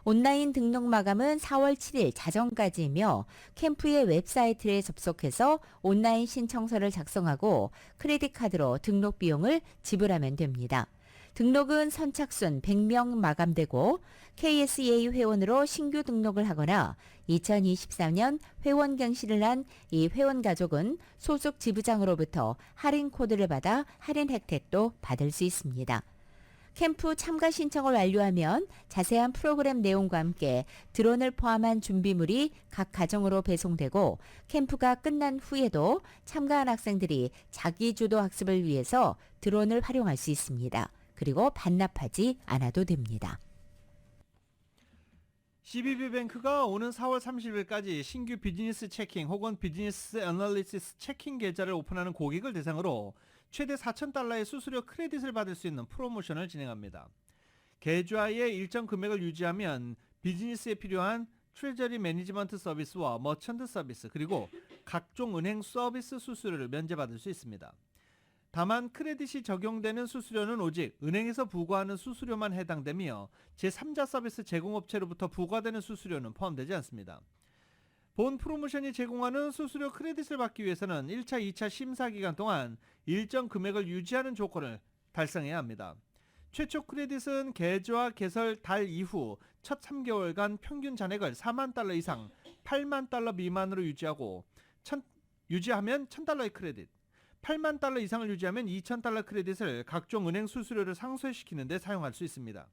온라인 등록 마감은 4월 7일 자정까지이며 캠프의 웹사이트에 접속해서 온라인 신청서를 작성하고 크레딧 카드로 등록 비용을 지불하면 됩니다. 등록은 선착순 100명 마감되고 KSEA 회원으로 신규 등록을 하거나 2024년 회원 갱신을 한 이 회원 가족은 소속 지부장으로부터 할인 코드를 받아 할인 혜택도 받을 수 있습니다. 캠프 참가 신청을 완료하면 자세한 프로그램 내용과 함께 드론을 포함한 준비물이 각 가정으로 배송되고 캠프가 끝난 후에도 참가한 학생들이 자기주도 학습을 위해서 드론을 활용할 수 있습니다. 그리고 반납하지 않아도 됩니다. CBB뱅크가 오는 4월 30일까지 신규 비즈니스 체킹 혹은 비즈니스 애널리시스 체킹 계좌를 오픈하는 고객을 대상으로 최대 4,000달러의 수수료 크레딧을 받을 수 있는 프로모션을 진행합니다. 계좌의 일정 금액을 유지하면 비즈니스에 필요한 트레저리 매니지먼트 서비스와 머천트 서비스 그리고 각종 은행 서비스 수수료를 면제받을 수 있습니다. 다만 크레딧이 적용되는 수수료는 오직 은행에서 부과하는 수수료만 해당되며 제3자 서비스 제공업체로부터 부과되는 수수료는 포함되지 않습니다. 본 프로모션이 제공하는 수수료 크레딧을 받기 위해서는 1차, 2차 심사 기간 동안 일정 금액을 유지하는 조건을 달성해야 합니다. 최초 크레딧은 계좌 개설 달 이후 첫 3개월간 평균 잔액을 4만 달러 이상 8만 달러 미만으로 유지하면 1,000달러의 크레딧, 8만 달러 이상을 유지하면 2,000달러 크레딧을 각종 은행 수수료를 상쇄시키는 데 사용할 수 있습니다.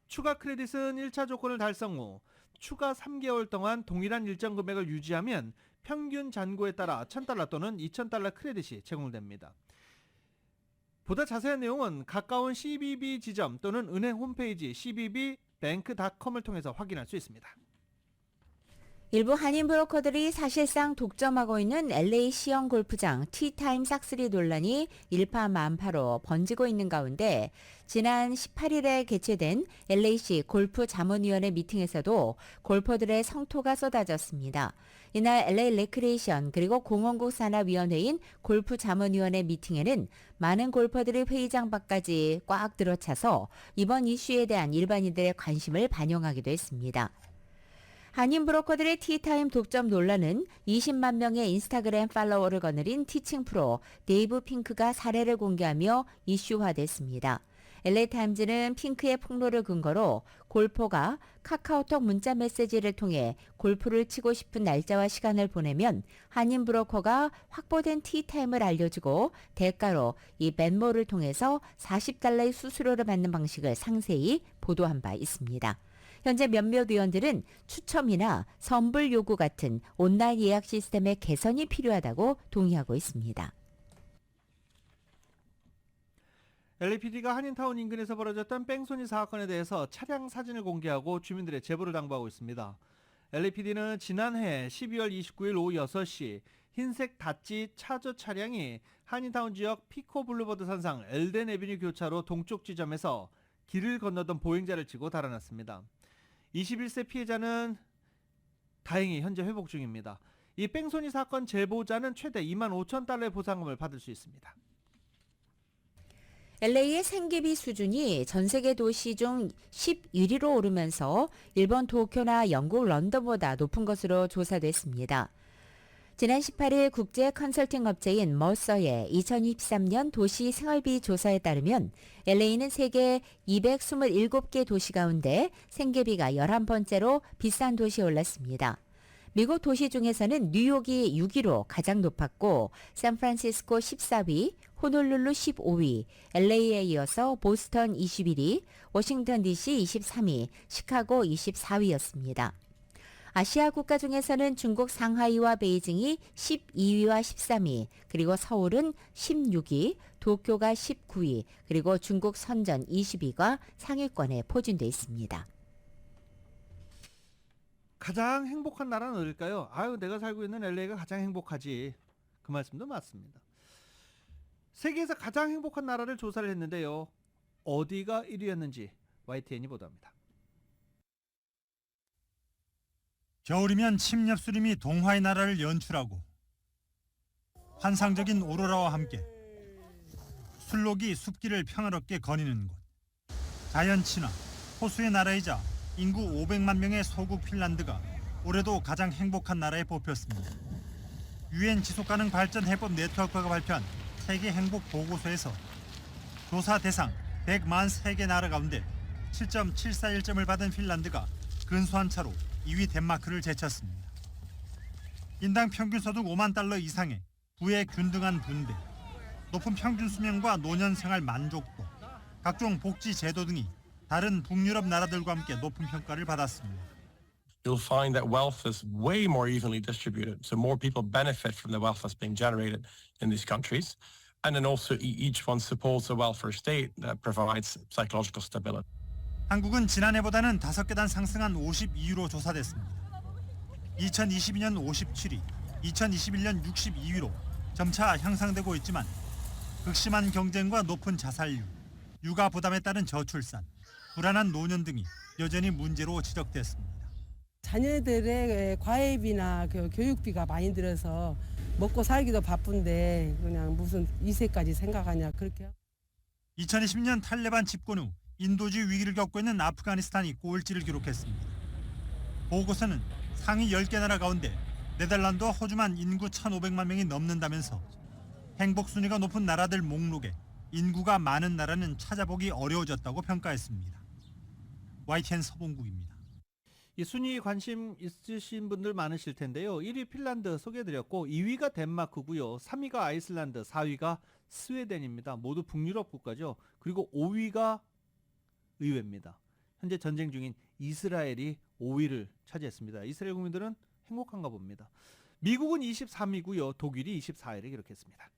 추가 크레딧은 1차 조건을 달성 후 추가 3개월 동안 동일한 일정 금액을 유지하면 평균 잔고에 따라 1,000달러 또는 2,000달러 크레딧이 제공됩니다. 보다 자세한 내용은 가까운 CBB 지점 또는 은행 홈페이지 cbbbank.com을 통해서 확인할 수 있습니다. 일부 한인 브로커들이 사실상 독점하고 있는 LA 시형 골프장 티타임 싹쓸이 논란이 일파만파로 번지고 있는 가운데 지난 18일에 개최된 LA시 골프 자문위원회 미팅에서도 골퍼들의 성토가 쏟아졌습니다. 이날 LA 레크레이션 그리고 공원국 산하위원회인 골프 자문위원회 미팅에는 많은 골퍼들이 회의장 밖까지 꽉 들어차서 이번 이슈에 대한 일반인들의 관심을 반영하기도 했습니다. 한인 브로커들의 티타임 독점 논란은 20만 명의 인스타그램 팔로워를 거느린 티칭 프로 데이브 핑크가 사례를 공개하며 이슈화됐습니다. LA타임즈는 핑크의 폭로를 근거로 골퍼가 카카오톡 문자 메시지를 통해 골프를 치고 싶은 날짜와 시간을 보내면 한인 브로커가 확보된 티타임을 알려주고 대가로 이 벤모를 통해서 $40의 수수료를 받는 방식을 상세히 보도한 바 있습니다. 현재 몇몇 위원들은 추첨이나 선불 요구 같은 온라인 예약 시스템의 개선이 필요하다고 동의하고 있습니다. LAPD가 한인타운 인근에서 벌어졌던 뺑소니 사건에 대해서 차량 사진을 공개하고 주민들의 제보를 당부하고 있습니다. LAPD는 지난해 12월 29일 오후 6시 흰색 다찌 차저 차량이 한인타운 지역 피코 블루버드 산상 엘덴 애비뉴 교차로 동쪽 지점에서 길을 건너던 보행자를 치고 달아났습니다. 21세 피해자는 다행히 현재 회복 중입니다. 이 뺑소니 사건 제보자는 최대 25,000달러의 보상금을 받을 수 있습니다. LA의 생계비 수준이 전 세계 도시 중 11위로 오르면서 일본 도쿄나 영국 런던보다 높은 것으로 조사됐습니다. 지난 18일 국제 컨설팅 업체인 머서의 2023년 도시 생활비 조사에 따르면 LA는 세계 227개 도시 가운데 생계비가 11번째로 비싼 도시에 올랐습니다. 미국 도시 중에서는 뉴욕이 6위로 가장 높았고 샌프란시스코 14위, 호놀룰루 15위, LA에 이어서 보스턴 21위, 워싱턴 DC 23위, 시카고 24위였습니다. 아시아 국가 중에서는 중국 상하이와 베이징이 12위와 13위, 그리고 서울은 16위, 도쿄가 19위, 그리고 중국 선전 20위가 상위권에 포진돼 있습니다. 가장 행복한 나라는 어딜까요? 아유, 내가 살고 있는 LA가 가장 행복하지. 그 말씀도 맞습니다. 세계에서 가장 행복한 나라를 조사를 했는데요. 어디가 1위였는지 YTN이 보도합니다. 겨울이면 침엽수림이 동화의 나라를 연출하고 환상적인 오로라와 함께 술록이 숲길을 평화롭게 거니는 곳. 자연 친화, 호수의 나라이자 인구 500만 명의 소국 핀란드가 올해도 가장 행복한 나라에 뽑혔습니다. UN 지속가능 발전 해법 네트워크가 발표한 세계 행복 보고서에서 조사 대상 143개 나라 가운데 7.741점을 받은 핀란드가 근소한 차로 2위 덴마크를 제쳤습니다. 인당 평균 소득 5만 달러 이상의 부의 균등한 분배, 높은 평균 수명과 노년 생활 만족도, 각종 복지 제도 등이 다른 북유럽 나라들과 함께 높은 평가를 받았습니다. You'll find that wealth is way more evenly distributed, so more people benefit from the wealth that's being generated in these countries, and then also each one supports a welfare state that provides psychological stability. 한국은 지난해보다는 5계단 상승한 52위로 조사됐습니다. 2022년 57위, 2021년 62위로 점차 향상되고 있지만 극심한 경쟁과 높은 자살률, 육아 부담에 따른 저출산, 불안한 노년 등이 여전히 문제로 지적됐습니다. 자녀들의 과외비나 교육비가 많이 들어서 먹고 살기도 바쁜데 그냥 무슨 2세까지 생각하냐 그렇게. 2020년 탈레반 집권 후 인도주의 위기를 겪고 있는 아프가니스탄이 꼴찌를 기록했습니다. 보고서는 상위 10개 나라 가운데 네덜란드와 호주만 인구 1,500만 명이 넘는다면서 행복 순위가 높은 나라들 목록에 인구가 많은 나라는 찾아보기 어려워졌다고 평가했습니다. YTN 서봉국입니다. 이 순위 관심 있으신 분들 많으실 텐데요. 1위 핀란드 소개해드렸고 2위가 덴마크고요. 3위가 아이슬란드, 4위가 스웨덴입니다. 모두 북유럽 국가죠. 그리고 5위가 의외입니다. 현재 전쟁 중인 이스라엘이 5위를 차지했습니다. 이스라엘 국민들은 행복한가 봅니다. 미국은 23위고요. 독일이 24위를 기록했습니다.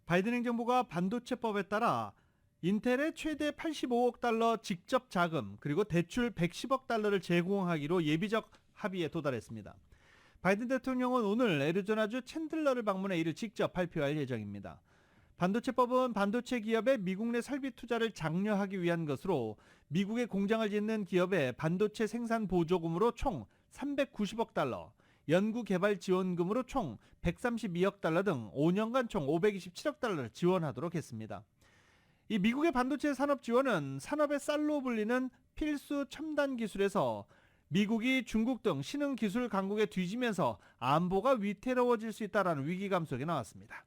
바이든 행정부가 반도체법에 따라 인텔에 최대 85억 달러 직접 자금 그리고 대출 110억 달러를 제공하기로 예비적 합의에 도달했습니다. 바이든 대통령은 오늘 애리조나주 챈들러를 방문해 이를 직접 발표할 예정입니다. 반도체법은 반도체 기업의 미국 내 설비 투자를 장려하기 위한 것으로 미국에 공장을 짓는 기업의 반도체 생산 보조금으로 총 390억 달러, 연구개발 지원금으로 총 132억 달러 등 5년간 총 527억 달러를 지원하도록 했습니다. 이 미국의 반도체 산업 지원은 산업의 쌀로 불리는 필수 첨단 기술에서 미국이 중국 등 신흥 기술 강국에 뒤지면서 안보가 위태로워질 수 있다는 위기감 속에 나왔습니다.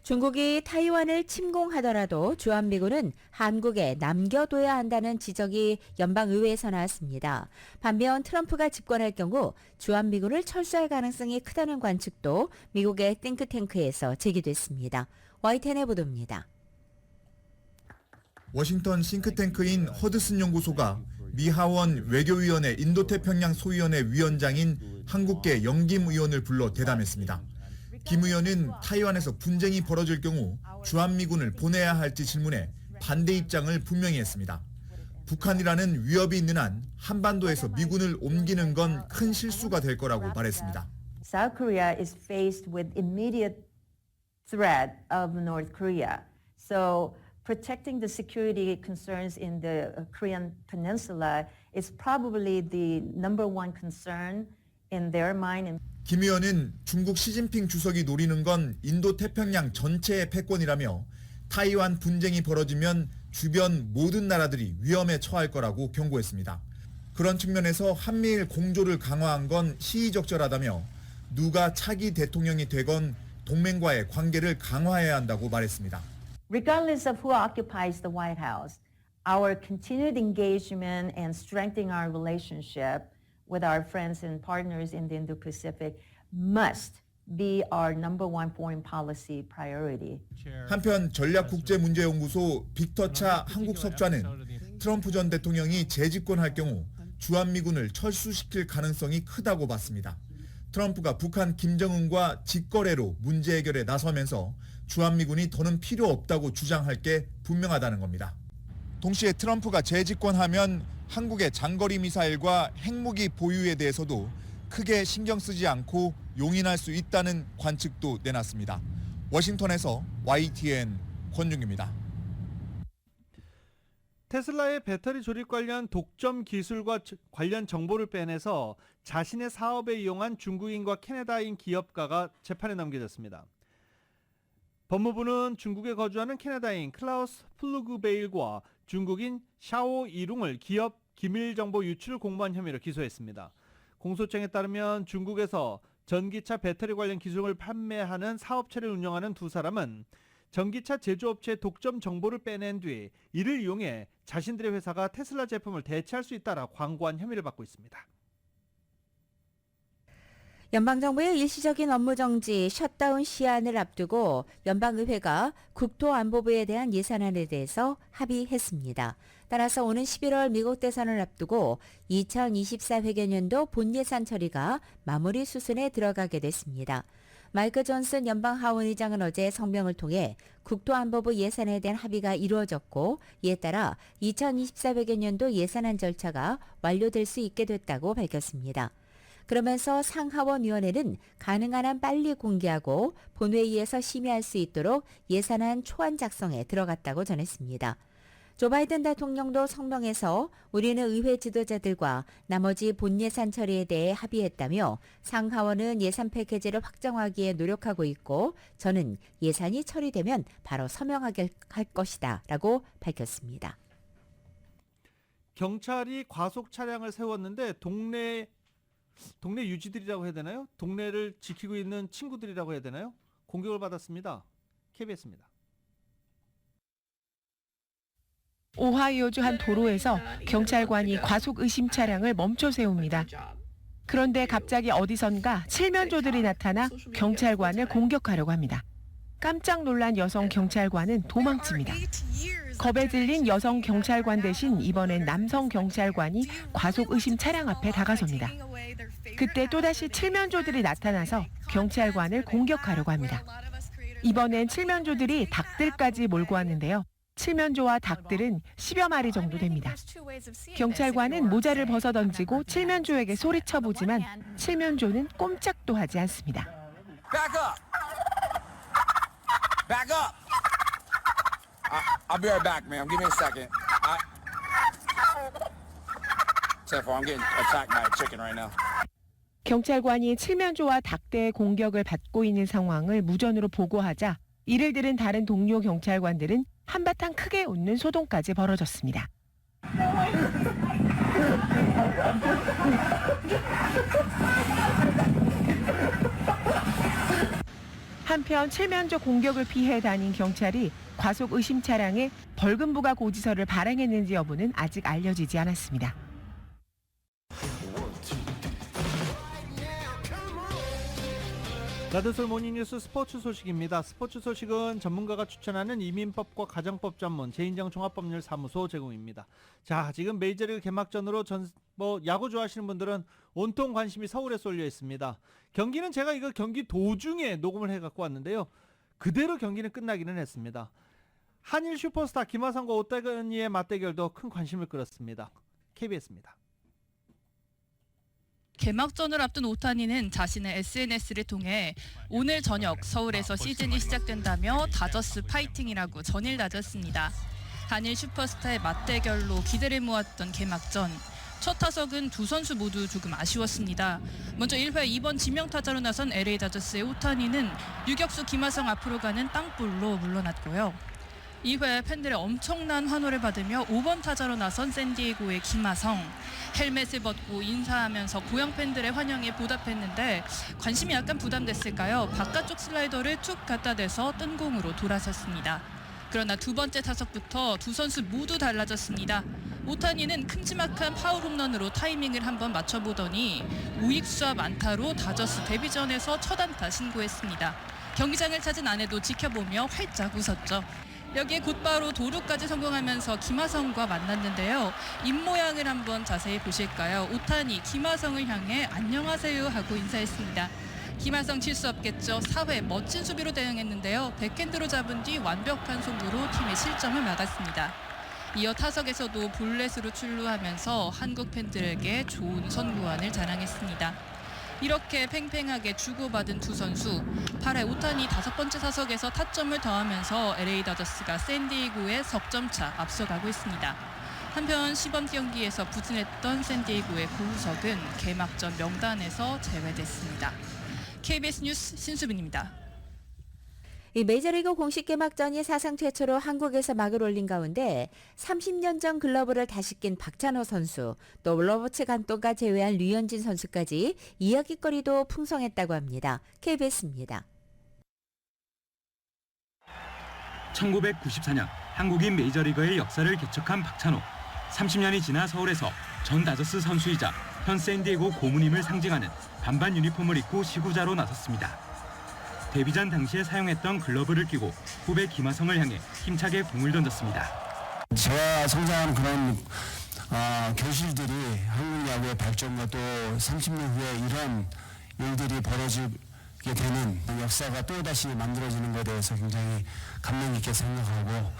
중국이 타이완을 침공하더라도 주한미군은 한국에 남겨둬야 한다는 지적이 연방의회에서 나왔습니다. 반면 트럼프가 집권할 경우 주한미군을 철수할 가능성이 크다는 관측도 미국의 띵크탱크에서 제기됐습니다. YTN의 보도입니다. 워싱턴 싱크탱크인 허드슨 연구소가 미 하원 외교위원회 인도태평양 소위원회 위원장인 한국계 영김 의원을 불러 대담했습니다. 김 의원은 타이완에서 분쟁이 벌어질 경우 주한미군을 보내야 할지 질문해 반대 입장을 분명히 했습니다. 북한이라는 위협이 있는 한 한반도에서 미군을 옮기는 건 큰 실수가 될 거라고 말했습니다. South Korea is faced with immediate threat of North Korea. So protecting the security concerns in the Korean peninsula is probably the number one concern in their mind. 김 의원은 중국 시진핑 주석이 노리는 건 인도 태평양 전체의 패권이라며 타이완 분쟁이 벌어지면 주변 모든 나라들이 위험에 처할 거라고 경고했습니다. 그런 측면에서 한미일 공조를 강화한 건 시의적절하다며 누가 차기 대통령이 되건 동맹과의 관계를 강화해야 한다고 말했습니다. Regardless of who occupies the White House, our continued engagement and strengthening our relationship with our friends and partners in the Indo-Pacific must be our number one foreign policy priority. 한편 전략국제문제연구소 빅터 차 한국 석좌는 트럼프 전 대통령이 재집권할 경우 주한미군을 철수시킬 가능성이 크다고 봤습니다. 트럼프가 북한 김정은과 직거래로 문제 해결에 나서면서 주한미군이 더는 필요 없다고 주장할 게 분명하다는 겁니다. 동시에 트럼프가 재집권하면 한국의 장거리 미사일과 핵무기 보유에 대해서도 크게 신경 쓰지 않고 용인할 수 있다는 관측도 내놨습니다. 워싱턴에서 YTN 권준규입니다. 테슬라의 배터리 조립 관련 독점 기술과 관련 정보를 빼내서 자신의 사업에 이용한 중국인과 캐나다인 기업가가 재판에 넘겨졌습니다. 법무부는 중국에 거주하는 캐나다인 클라우스 플루그베일과 중국인 샤오 이룽을 기업 기밀 정보 유출 공모한 혐의로 기소했습니다. 공소장에 따르면 중국에서 전기차 배터리 관련 기술을 판매하는 사업체를 운영하는 두 사람은 전기차 제조업체의 독점 정보를 빼낸 뒤 이를 이용해 자신들의 회사가 테슬라 제품을 대체할 수 있다라 광고한 혐의를 받고 있습니다. 연방정부의 일시적인 업무 정지 셧다운 시한을 앞두고 연방의회가 국토안보부에 대한 예산안에 대해서 합의했습니다. 따라서 오는 11월 미국 대선을 앞두고 2024 회계년도 본예산 처리가 마무리 수순에 들어가게 됐습니다. 마이크 존슨 연방 하원의장은 어제 성명을 통해 국토안보부 예산에 대한 합의가 이루어졌고 이에 따라 2024 회계년도 예산안 절차가 완료될 수 있게 됐다고 밝혔습니다. 그러면서 상하원위원회는 가능한 한 빨리 공개하고 본회의에서 심의할 수 있도록 예산안 초안 작성에 들어갔다고 전했습니다. 조 바이든 대통령도 성명에서 우리는 의회 지도자들과 나머지 본예산 처리에 대해 합의했다며 상하원은 예산 패키지를 확정하기에 노력하고 있고 저는 예산이 처리되면 바로 서명하게 할 것이다 라고 밝혔습니다. 경찰이 과속 차량을 세웠는데 동네 유지들이라고 해야 되나요? 동네를 지키고 있는 친구들이라고 해야 되나요? 공격을 받았습니다. KBS입니다. 오하이오주 한 도로에서 경찰관이 과속 의심 차량을 멈춰 세웁니다. 그런데 갑자기 어디선가 칠면조들이 나타나 경찰관을 공격하려고 합니다. 깜짝 놀란 여성 경찰관은 도망칩니다. 겁에 질린 여성 경찰관 대신 이번엔 남성 경찰관이 과속 의심 차량 앞에 다가섭니다. 그때 또다시 칠면조들이 나타나서 경찰관을 공격하려고 합니다. 이번엔 칠면조들이 닭들까지 몰고 왔는데요. 칠면조와 닭들은 10여 마리 정도 됩니다. 경찰관은 모자를 벗어던지고 칠면조에게 소리쳐보지만 칠면조는 꼼짝도 하지 않습니다. Back up! Back up! I'll be right back, ma'am. Give me a second. I'm getting attacked by a chicken right now. 경찰관이 칠면조와 닭대의 공격을 받고 있는 상황을 무전으로 보고하자 이를 들은 다른 동료 경찰관들은 한바탕 크게 웃는 소동까지 벌어졌습니다. 한편 칠면조 공격을 피해 다닌 경찰이 과속 의심 차량에 벌금 부과 고지서를 발행했는지 여부는 아직 알려지지 않았습니다. 라디오솔 모닝뉴스 스포츠 소식입니다. 스포츠 소식은 전문가가 추천하는 이민법과 가정법 전문 제인정 종합법률사무소 제공입니다. 자, 지금 메이저리그 개막전으로 야구 좋아하시는 분들은 온통 관심이 서울에 쏠려 있습니다. 경기는 제가 이거 경기 도중에 녹음을 해갖고 왔는데요. 그대로 경기는 끝나기는 했습니다. 한일 슈퍼스타 김하성과 오타니의 맞대결도 큰 관심을 끌었습니다. KBS입니다. 개막전을 앞둔 오타니는 자신의 SNS를 통해 오늘 저녁 서울에서 시즌이 시작된다며 다저스 파이팅이라고 전일다졌습니다. 한일 슈퍼스타의 맞대결로 기대를 모았던 개막전. 첫 타석은 두 선수 모두 조금 아쉬웠습니다. 먼저 1회 2번 지명타자로 나선 LA 다저스의 오타니는 유격수 김하성 앞으로 가는 땅볼로 물러났고요. 2회 팬들의 엄청난 환호를 받으며 5번 타자로 나선 샌디에고의 김하성. 헬멧을 벗고 인사하면서 고향 팬들의 환영에 보답했는데 관심이 약간 부담됐을까요? 바깥쪽 슬라이더를 툭 갖다 대서 뜬 공으로 돌아섰습니다. 그러나 두 번째 타석부터 두 선수 모두 달라졌습니다. 오타니는 큼지막한 파울 홈런으로 타이밍을 한번 맞춰보더니 우익수와 안타로 다저스 데뷔전에서 첫 안타 신고했습니다. 경기장을 찾은 아내도 지켜보며 활짝 웃었죠. 여기에 곧바로 도루까지 성공하면서 김하성과 만났는데요. 입모양을 한번 자세히 보실까요? 오타니 김하성을 향해 안녕하세요 하고 인사했습니다. 김하성 칠 수 없겠죠. 4회 멋진 수비로 대응했는데요. 백핸드로 잡은 뒤 완벽한 송구로 팀의 실점을 막았습니다. 이어 타석에서도 볼넷으로 출루하면서 한국 팬들에게 좋은 선구안을 자랑했습니다. 이렇게 팽팽하게 주고받은 두 선수. 8회 오타니 5번째 타석에서 타점을 더하면서 LA 다저스가 샌디에고의 석점차 앞서가고 있습니다. 한편 시범 경기에서 부진했던 샌디에고의 고우석은 개막전 명단에서 제외됐습니다. KBS 뉴스 신수빈입니다. 이 메이저리그 공식 개막전이 사상 최초로 한국에서 막을 올린 가운데 30년 전 글러브를 다시 낀 박찬호 선수, 또 로버츠 감독과 제외한 류현진 선수까지 이야깃거리도 풍성했다고 합니다. KBS입니다. 1994년 한국인 메이저리그의 역사를 개척한 박찬호. 30년이 지나 서울에서 전 다저스 선수이자 현 샌디에고 고문임을 상징하는 반반 유니폼을 입고 시구자로 나섰습니다. 데뷔전 당시에 사용했던 글러브를 끼고 후배 김하성을 향해 힘차게 공을 던졌습니다. 제가 성장한 그런 교실들이 한국 야구의 발전과 또 30년 후에 이런 일들이 벌어지게 되는 역사가 또다시 만들어지는 것에 대해서 굉장히 감명 깊게 생각하고,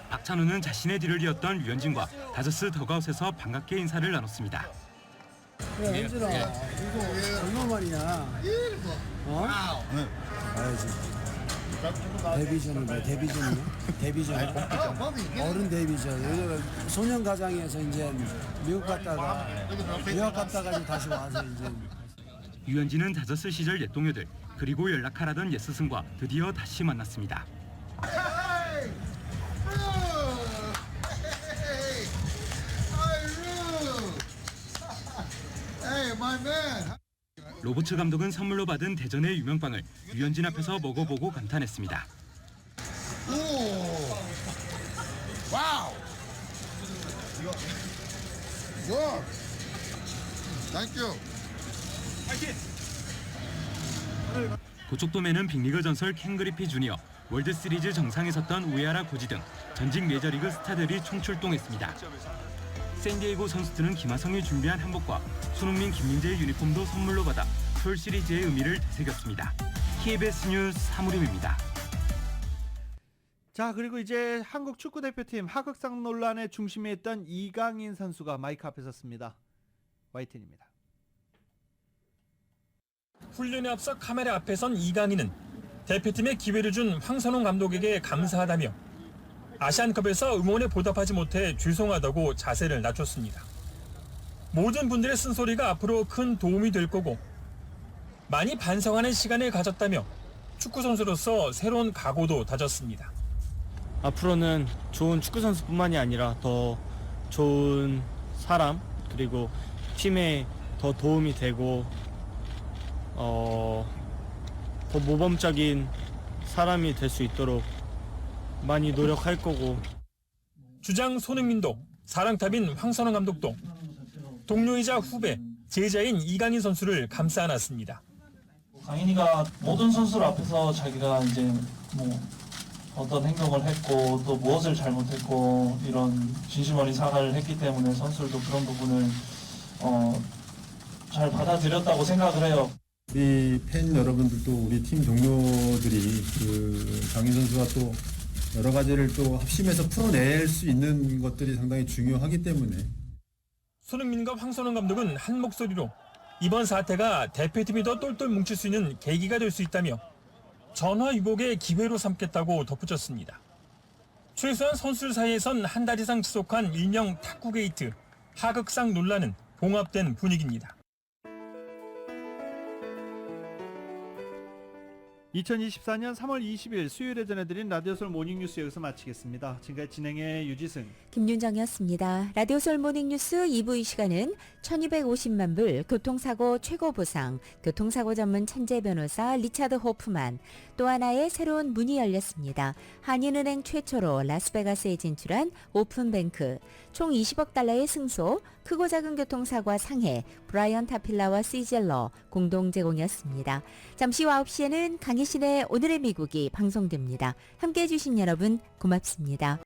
박찬호는 자신의 뒤를 이었던 류현진과 다저스 더그아웃에서 반갑게 인사를 나눴습니다. 그래, 현진아, 이거 얼마만이냐? 가야지. 데뷔전을 데뷔전. 어른 데뷔전. 소년 가장에서 이제 미국 갔다가 유학 갔다가 다시 와서 이제. 류현진은 다저스 시절 옛 동료들 그리고 연락하라던 옛 스승과 드디어 다시 만났습니다. 로버츠 감독은 선물로 받은 대전의 유명빵을 류현진 앞에서 먹어보고 감탄했습니다. 와우. 굿. 땡큐. 고척돔에는 빅리그 전설 켄 그리피 주니어, 월드시리즈 정상에 섰던 우에하라 고지 등 전직 메이저리그 스타들이 총출동했습니다. 샌디에고 선수들은 김하성이 준비한 한복과 손흥민, 김민재의 유니폼도 선물로 받아 서울 시리즈의 의미를 되새겼습니다. KBS 뉴스 사무림입니다. 자, 그리고 이제 한국 축구대표팀 하극상 논란의 중심에 있던 이강인 선수가 마이크 앞에 섰습니다. YTN입니다. 훈련에 앞서 카메라 앞에 선 이강인은 대표팀에 기회를 준 황선홍 감독에게 감사하다며 아시안컵에서 응원에 보답하지 못해 죄송하다고 자세를 낮췄습니다. 모든 분들의 쓴소리가 앞으로 큰 도움이 될 거고 많이 반성하는 시간을 가졌다며 축구 선수로서 새로운 각오도 다졌습니다. 앞으로는 좋은 축구 선수뿐만이 아니라 더 좋은 사람, 그리고 팀에 더 도움이 되고 더 모범적인 사람이 될 수 있도록 많이 노력할 거고. 주장 손흥민도 사랑탑인 황선홍 감독도 동료이자 후배, 제자인 이강인 선수를 감싸 안았습니다. 강인이가 모든 선수들 앞에서 자기가 이제 뭐 어떤 행동을 했고 또 무엇을 잘못했고 이런 진심 어린 사과를 했기 때문에 선수들도 그런 부분을 잘 받아들였다고 생각을 해요. 우리 팬 여러분들도 우리 팀 동료들이 그 강인 선수가 또 여러 가지를 또 합심해서 풀어낼 수 있는 것들이 상당히 중요하기 때문에 손흥민과 황선홍 감독은 한 목소리로 이번 사태가 대표팀이 더 똘똘 뭉칠 수 있는 계기가 될 수 있다며 전화위복의 기회로 삼겠다고 덧붙였습니다. 최소한 선수들 사이에선 한 달 이상 지속한 일명 탁구 게이트, 하극상 논란은 봉합된 분위기입니다. 2024년 3월 20일 수요일에 전해드린 라디오솔 모닝뉴스 여기서 마치겠습니다. 지금까지 진행의 유지승, 김윤정이었습니다. 라디오솔 모닝뉴스 2부 이 시간은 1250만 불 교통사고 최고 보상, 교통사고 전문 천재 변호사 리차드 호프만, 또 하나의 새로운 문이 열렸습니다. 한인은행 최초로 라스베가스에 진출한 오픈뱅크, 총 20억 달러의 승소, 크고 작은 교통사고와 상해, 브라이언 타필라와 시젤러 공동 제공이었습니다. 잠시 후 9시에는 강희신의 오늘의 미국이 방송됩니다. 함께해 주신 여러분 고맙습니다.